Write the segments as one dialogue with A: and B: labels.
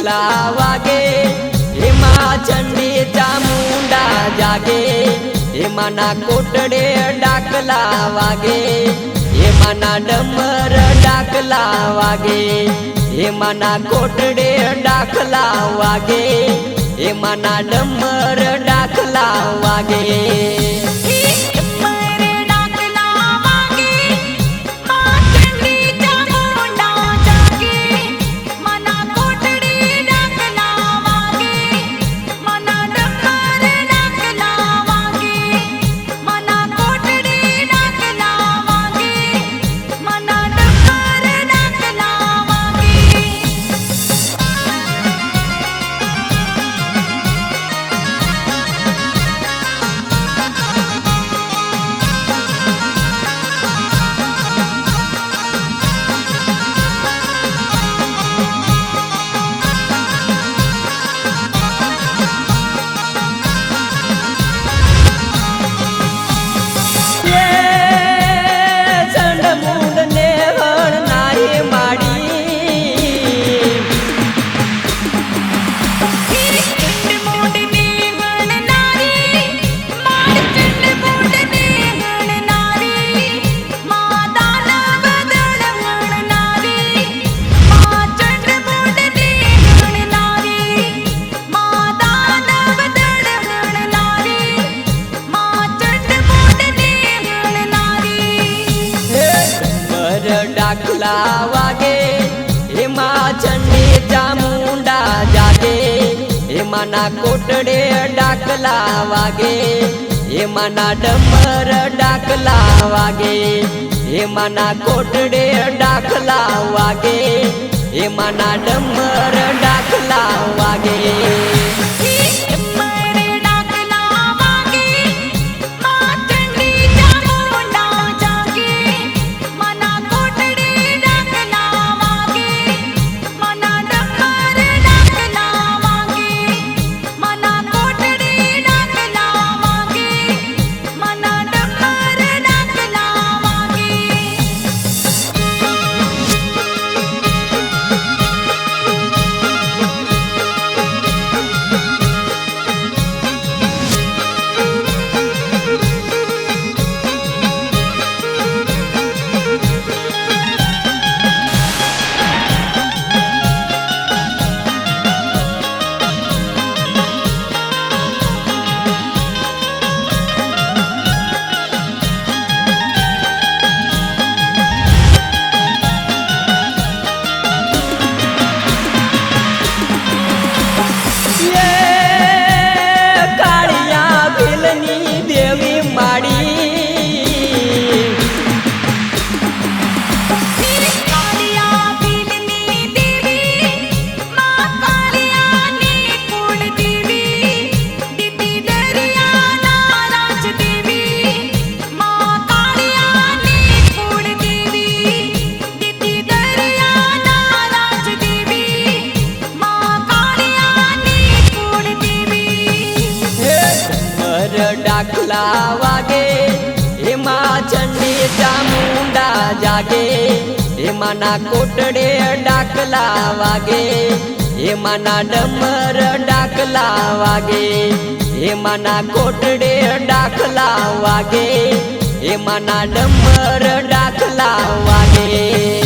A: डाकला वागे हेमा चंडी चामुंडा जागे हेमाना कोटडे डाकला वागे हेमाना डमर डाकला वागे हेमाना कोटडे डाकला वागे हेमाना डमर डाकला वागे डाकला वागे हेमा चंडी चामुंडा जागे हेमाना कोटडे डाकला वागे हेमाना डमर डाकला वागे हेमाना कोटडे डाकला वागे हेमाना डमर डाकला वागे डाकला वागे हेमा चंडी चामुंडा जागे हेमाना कोटडे डाकला वागे हेमाना डमर डाकला वागे हेमाना कोटडे डाकला वागे हेमाना डमर डाकला वागे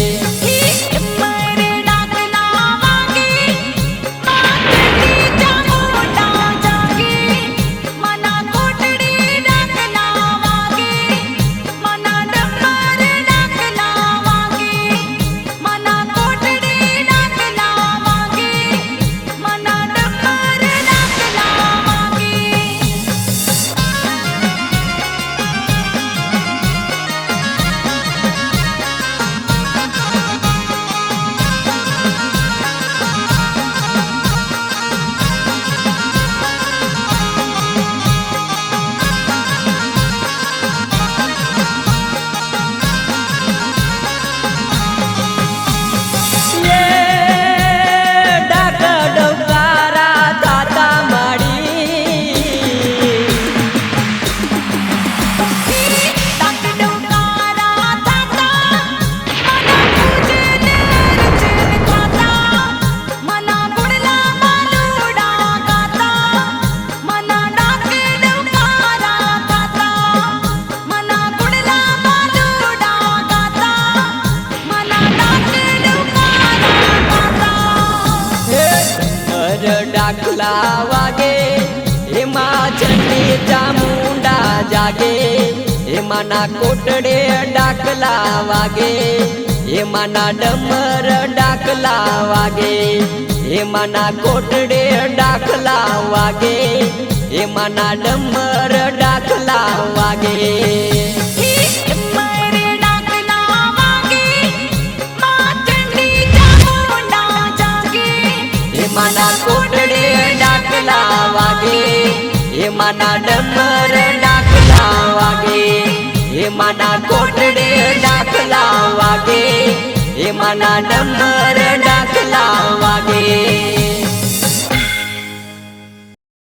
A: ચંડી ચામુંડા જાગે એમાંના કોટડે ડાકલા વાગે એમાંના ડમર ડાકલા વાગે એમાંના કોટડે ડાકલા વાગે એમાંના ડમર ડાકલા વાગે એમાંના કોટડે ડાકલા વાગે એમાંના ડમર ડાકલા વાગે એમાંના કોટડે ડાકલા વાગે એમાંના ડમર ડાકલા વાગે